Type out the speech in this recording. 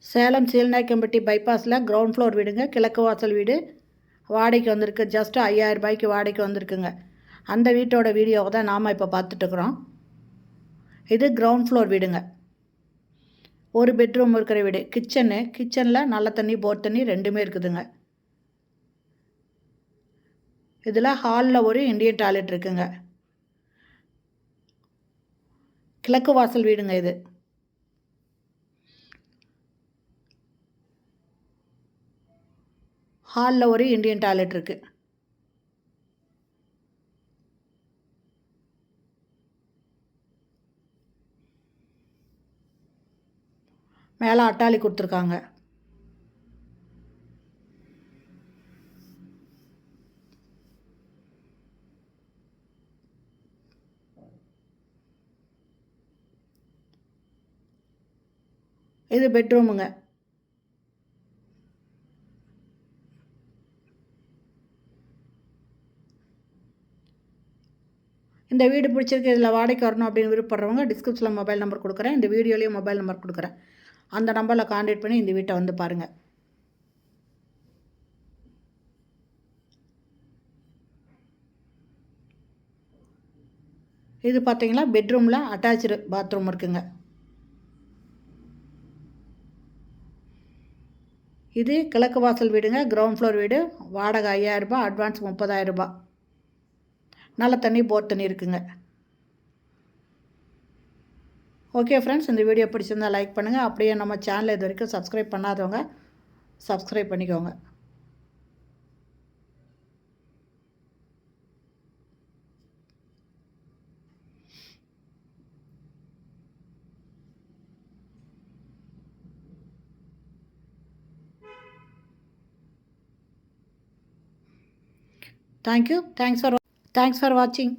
Salem Seelanayakkampatti பைபாஸில் ground floor வீடுங்க. கிழக்கு வாசல் வீடு வாடகைக்கு வந்திருக்கு. ஜஸ்ட் 5000 ரூபாய்க்கு வாடகைக்கு வந்திருக்குங்க. அந்த வீட்டோட வீடியோவை தான் நாம் இப்போ பார்த்துட்ருக்குறோம். இது கிரவுண்ட் ஃப்ளோர் வீடுங்க. ஒரு பெட்ரூம் இருக்கிற வீடு. கிச்சனில் நல்ல தண்ணி போர் தண்ணி ரெண்டுமே இருக்குதுங்க. இதில் ஹாலில் ஒரு இண்டியன் டாய்லெட் இருக்குங்க. கிழக்கு வாசல் வீடுங்க இது. ஹாலில் ஒரு இண்டியன் டாய்லெட் இருக்குது. மேலே அட்டாளி கொடுத்துருக்காங்க. இது பெட்ரூமுங்க. இந்த வீடு பிடிச்சிருக்கு, இதில் வாடகைக்கு வரணும் அப்படின்னு விருப்பப்படுறவங்க டிஸ்கிரிப்ஷனில் மொபைல் நம்பர் கொடுக்குறேன். இந்த வீடியோலேயும் மொபைல் நம்பர் கொடுக்குறேன். அந்த நம்பரில் கான்டாக்ட் பண்ணி இந்த வீட்டை வந்து பாருங்கள். இது பார்த்தீங்கன்னா பெட்ரூமில் அட்டாச்சு பாத்ரூம் இருக்குங்க. இது கிழக்கு வாசல் வீடுங்க. கிரவுண்ட் ஃப்ளோர் வீடு. வாடகை 5000 ரூபாய், அட்வான்ஸ் 30,000 ரூபாய். நல்ல தண்ணி போர் தண்ணி இருக்குங்க. ஓகே ஃப்ரெண்ட்ஸ், இந்த வீடியோ பிடிச்சிருந்தால் லைக் பண்ணுங்கள். அப்படியே நம்ம சேனலை இது வரைக்கும் சப்ஸ்கிரைப் பண்ணாதவங்க சப்ஸ்கிரைப் பண்ணிக்கோங்க. தேங்க்யூ. தேங்க்ஸ் ஃபார் வாட்சிங்.